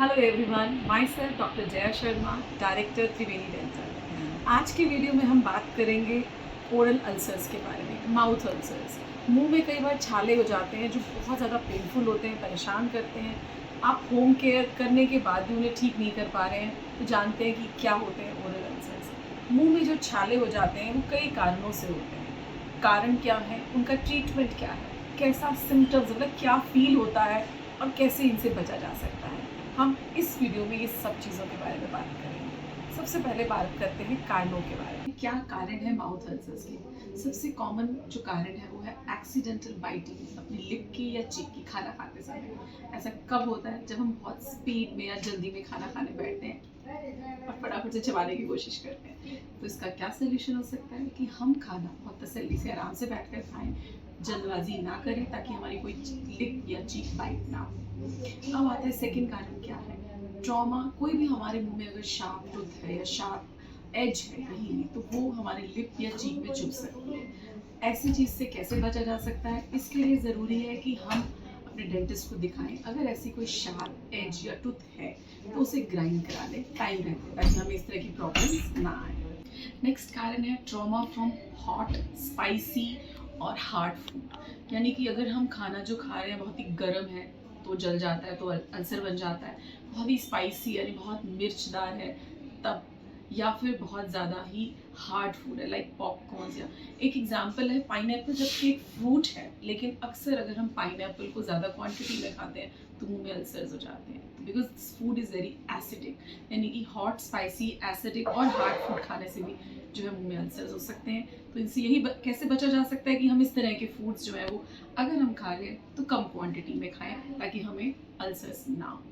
Hello everyone, my self doctor Jaya Sharma, director Triveni dental. आज की video में हम बात करेंगे ओरल अल्सर्स के बारे में। माउथ अल्सर्स, मुंह में कई बार छाले हो जाते हैं जो बहुत ज़्यादा पेनफुल होते हैं, परेशान करते हैं। आप होम केयर करने के बाद भी उन्हें ठीक नहीं कर पा रहे हैं तो जानते हैं कि क्या होते हैं ओरल अल्सर्स। मुंह में जो छाले हो जाते हैं वो कई कारणों से होते हैं। कारण क्या है, उनका ट्रीटमेंट क्या है, कैसा सिम्टम्स मतलब क्या फील होता है और कैसे इनसे बचा जा सकता है, हम इस वीडियो में ये सब चीज़ों के बारे में बात करेंगे। सबसे पहले बात करते हैं कारणों के बारे में। क्या कारण है माउथ अल्सर्स के? सबसे कॉमन जो कारण है वो है एक्सीडेंटल बाइटिंग, अपनी लिप की या चिक की खाना खाते समय। ऐसा कब होता है? जब हम बहुत स्पीड में या जल्दी में खाना खाने बैठते हैं और फटाफट से चबाने की कोशिश करते हैं। तो इसका क्या सोल्यूशन हो सकता है कि हम खाना बहुत तसल्ली से आराम से बैठ कर खाएं, जल्दबाजी ना करें ताकि हमारी कोई लिप या चीक बाइट ना हो। अब आता है सेकंड कारण क्या है, ट्रॉमा। कोई भी हमारे मुंह में अगर शार्प टूथ है या शार्प एज है कहीं भी, तो वो हमारे लिप या चीक में चुभ सकती है। ऐसी चीज़ से कैसे बचा जा सकता है? इसके लिए ज़रूरी है कि हम अपने डेंटिस्ट को दिखाएं। अगर ऐसी कोई शार्प एज या टूथ है तो उसे ग्राइंड करा लें टाइम रहते, ताकि हमें इस तरह की प्रॉब्लम्स ना आए। नेक्स्ट कारण है ट्रॉमा फ्रॉम हॉट, स्पाइसी और हार्ड फूड। यानी कि अगर हम खाना जो खा रहे हैं बहुत ही गर्म है तो जल जाता है, तो अल्सर बन जाता है। बहुत ही स्पाइसी यानी बहुत मिर्चदार है तब, या फिर बहुत ज़्यादा ही हार्ड फूड है लाइक पॉपकॉर्न। या एक एग्जांपल है पाइनएप्पल, जबकि एक फ्रूट है लेकिन अक्सर अगर हम पाइनएप्पल को ज़्यादा क्वांटिटी में खाते हैं तो मुंह में अल्सर्स हो जाते हैं, because food is very acidic. यानी कि हॉट, स्पाइसी, एसिडिक और हार्ड फूड खाने से भी जो है मुंह में अल्सर्स हो सकते हैं। तो इनसे यही कैसे बचा जा सकता है कि हम इस तरह के फूड्स जो है वो अगर हम खा रहे हैं तो कम क्वांटिटी में खाएं ताकि हमें अल्सर्स ना हो।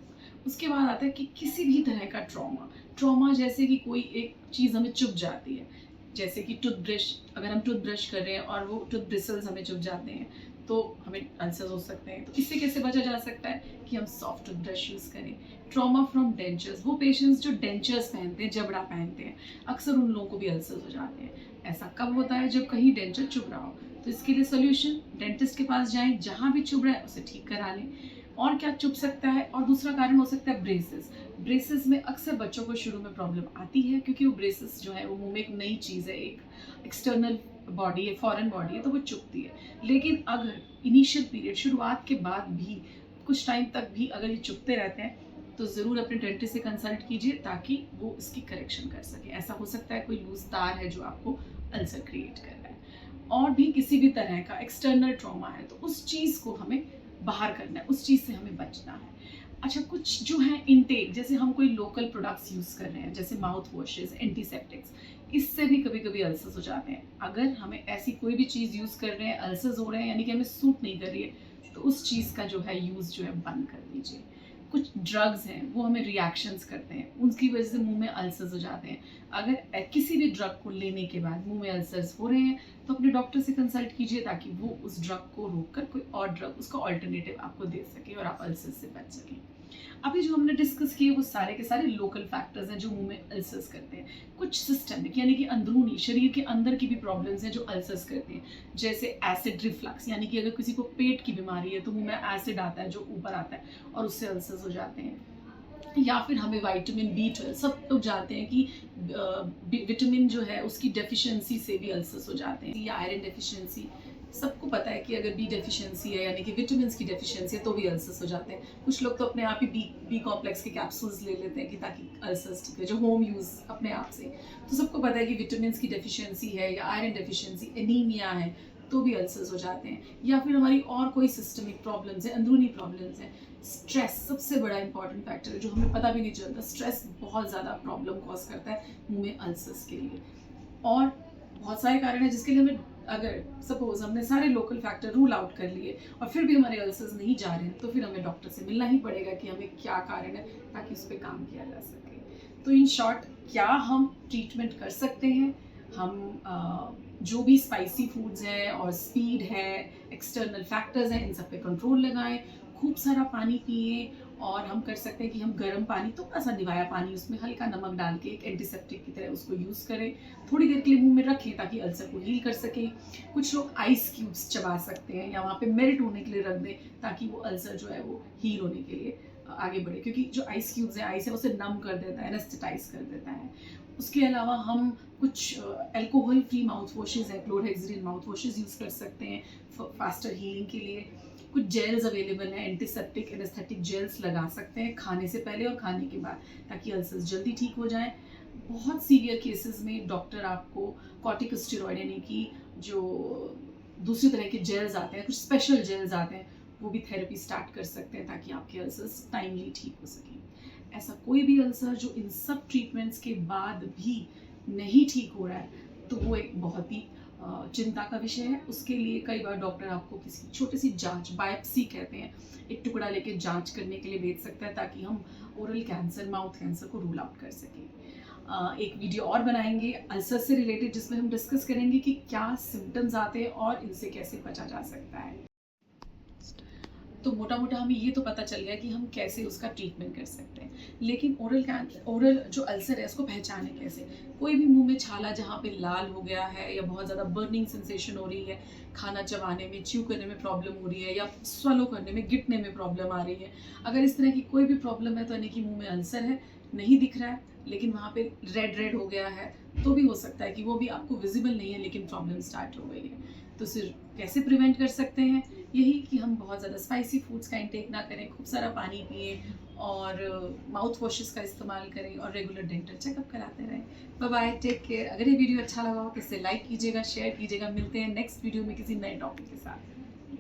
उसके बाद आता है कि किसी भी तरह का ट्रॉमा। ट्रॉमा जैसे कि कोई एक चीज़ हमें चुभ जाती है, जैसे कि टूथब्रश, अगर हम टूथब्रश कर रहे हैं और वो टूथ ब्रिसल्स हमें चुभ जाते हैं तो हमें अल्सर्स हो सकते हैं। तो इससे कैसे बचा जा सकता है कि हम सॉफ्ट टूथब्रश यूज़ करें। ट्रॉमा फ्रॉम डेंचर्स, वो पेशेंट्स जो डेंचर्स पहनते हैं, जबड़ा पहनते हैं, अक्सर उन लोगों को भी अल्सर्स हो जाते हैं। ऐसा कब होता है? जब कहीं डेंचर चुभ रहा हो। तो इसके लिए सोल्यूशन, डेंटिस्ट के पास जाएं, जहाँ भी चुभ रहा है उसे ठीक करा लें। और क्या चुभ सकता है? और दूसरा कारण हो सकता है ब्रेसेस। ब्रेसेस में अक्सर बच्चों को शुरू में प्रॉब्लम आती है क्योंकि वो ब्रेसेस जो है वो मुंह में एक नई चीज़ है, एक एक्सटर्नल बॉडी है, फॉरेन बॉडी है, तो वो चुभती है। लेकिन अगर इनिशियल पीरियड, शुरुआत के बाद भी कुछ टाइम तक भी अगर ये चुभते रहते हैं तो ज़रूर अपने डेंटिस्ट से कंसल्ट कीजिए ताकि वो इसकी करेक्शन कर सके। ऐसा हो सकता है कोई लूज तार है जो आपको अल्सर क्रिएट कर रहा है। और भी किसी भी तरह का एक्सटर्नल ट्रॉमा है तो उस चीज़ को हमें बाहर करना है, उस चीज़ से हमें बचना है। अच्छा, कुछ जो है इनटेक, जैसे हम कोई लोकल प्रोडक्ट्स यूज़ कर रहे हैं जैसे माउथ वॉशेस, एंटीसेप्टिक्स, इससे भी कभी कभी अल्सर्स हो जाते हैं। अगर हमें ऐसी कोई भी चीज़ यूज़ कर रहे हैं, अल्सर्स हो रहे हैं यानी कि हमें सूट नहीं कर रही है, तो उस चीज़ का जो है यूज़ जो है बंद कर दीजिए। कुछ ड्रग्स हैं वो हमें रिएक्शंस करते हैं, उनकी वजह से मुंह में अल्सर्स हो जाते हैं। अगर किसी भी ड्रग को लेने के बाद मुंह में अल्सर्स हो रहे हैं तो अपने डॉक्टर से कंसल्ट कीजिए ताकि वो उस ड्रग को रोककर कोई और ड्रग, उसका ऑल्टरनेटिव आपको दे सके और आप अल्सर्स से बच सकें। अभी जो हमने डिस्कस किए वो सारे के सारे लोकल फैक्टर्स हैं जो मुंह में अल्सर्स करते हैं। कुछ सिस्टमिक यानी कि अंदरूनी शरीर के अंदर की भी प्रॉब्लम्स हैं जो अल्सर्स करते हैं, जैसे एसिड रिफ्लक्स, यानी कि अगर किसी को पेट की बीमारी है तो मुंह में एसिड आता है जो ऊपर आता है और उससे अल्सर्स हो जाते हैं। या फिर हमें विटामिन B12, सब लोग जानते हैं कि विटामिन जो है उसकी डेफिशिएंसी से भी अल्सर्स हो जाते हैं, या आयरन डेफिशिएंसी। सबको पता है कि अगर बी डेफिशिएंसी है यानी कि विटामिन की डेफिशिएंसी है तो भी अल्सर्स हो जाते हैं। कुछ लोग तो अपने आप ही बी कॉम्प्लेक्स के कैप्सूल्स ले लेते हैं कि ताकि अल्सर्स ठीक है, जो होम यूज़ अपने आप से। तो सबको पता है कि विटामिन की डेफिशिएंसी है या आयरन डेफिशिएंसी, एनीमिया है तो भी अल्सर्स हो जाते हैं। या फिर हमारी और कोई सिस्टमिक प्रॉब्लम्स है, अंदरूनी प्रॉब्लम्स हैं। स्ट्रेस सबसे बड़ा इंपॉर्टेंट फैक्टर है जो हमें पता भी नहीं चलता। स्ट्रेस बहुत ज़्यादा प्रॉब्लम कॉज करता है मुंह में अल्सर्स के लिए। और बहुत सारे कारण हैं जिसके लिए हमें, अगर सपोज हमने सारे लोकल फैक्टर रूल आउट कर लिए और फिर भी हमारे अल्सर्स नहीं जा रहे हैं तो फिर हमें डॉक्टर से मिलना ही पड़ेगा कि हमें क्या कारण है ताकि उस पर काम किया जा सके। तो इन शॉर्ट, क्या हम ट्रीटमेंट कर सकते हैं? हम जो भी स्पाइसी फूड्स हैं और स्पीड है, एक्सटर्नल फैक्टर्स हैं, इन सब पे कंट्रोल लगाएं, खूब सारा पानी पिए। और हम कर सकते हैं कि हम गर्म पानी, थोड़ा सा निवाया पानी, उसमें हल्का नमक डाल के एक एंटीसेप्टिक की तरह उसको यूज़ करें, थोड़ी देर के लिए मुंह में रखें ताकि अल्सर को हील कर सके। कुछ लोग आइस क्यूब्स चबा सकते हैं या वहाँ पे मेल्ट होने के लिए रख दें ताकि वो अल्सर जो है वो हील होने के लिए आगे बढ़े, क्योंकि जो आइस क्यूब्स हैं आइस है उसे नम कर देता है, एनेस्थेटाइज कर देता है। उसके अलावा हम कुछ अल्कोहल फ्री माउथ वॉशेज़ हैं, क्लोरहेक्सिडिन माउथ वॉशेज़ यूज़ कर सकते हैं फास्टर हीलिंग के लिए। कुछ जेल्स अवेलेबल हैं, एंटीसेप्टिक एनेस्थेटिक जेल्स लगा सकते हैं खाने से पहले और खाने के बाद, ताकि अल्सर्स जल्दी ठीक हो जाएं। बहुत सीवियर केसेस में डॉक्टर आपको कॉर्टिकोस्टेरॉइड यानी कि जो दूसरी तरह के जेल्स आते हैं, कुछ स्पेशल जेल्स आते हैं, वो भी थेरेपी स्टार्ट कर सकते हैं ताकि आपके अल्सर्स टाइमली ठीक हो सकें। ऐसा कोई भी अल्सर जो इन सब ट्रीटमेंट्स के बाद भी नहीं ठीक हो रहा है, तो वो एक बहुत ही चिंता का विषय है। उसके लिए कई बार डॉक्टर आपको किसी छोटी सी जांच, बायोप्सी कहते हैं, एक टुकड़ा लेके जांच करने के लिए भेज सकता है, ताकि हम ओरल कैंसर, माउथ कैंसर को रूल आउट कर सकें। एक वीडियो और बनाएंगे अल्सर से रिलेटेड, जिसमें हम डिस्कस करेंगे कि क्या सिम्टम्स आते हैं और इनसे कैसे बचा जा सकता है। तो मोटा मोटा हमें ये तो पता चल गया कि हम कैसे उसका ट्रीटमेंट कर सकते हैं, लेकिन ओरल जो अल्सर है उसको पहचाने कैसे। कोई भी मुंह में छाला जहाँ पे लाल हो गया है, या बहुत ज़्यादा बर्निंग सेंसेशन हो रही है, खाना चबाने में, च्यू करने में प्रॉब्लम हो रही है, या स्वेलो करने में, गिटने में प्रॉब्लम आ रही है, अगर इस तरह की कोई भी प्रॉब्लम है तो यानी कि मुँह में अल्सर है। नहीं दिख रहा है लेकिन वहाँ पे रेड रेड हो गया है, तो भी हो सकता है कि वो भी आपको विजिबल नहीं है लेकिन प्रॉब्लम स्टार्ट हो गई है। तो सिर्फ कैसे प्रिवेंट कर सकते हैं, यही कि हम बहुत ज़्यादा स्पाइसी फूड्स का इंटेक ना करें, खूब सारा पानी पिए, और माउथ वॉशेस का इस्तेमाल करें, और रेगुलर डेंटल चेकअप कराते रहें। Bye bye, take care. अगर ये वीडियो अच्छा लगा हो तो इसे लाइक कीजिएगा, शेयर कीजिएगा। मिलते हैं नेक्स्ट वीडियो में किसी नए टॉपिक के साथ।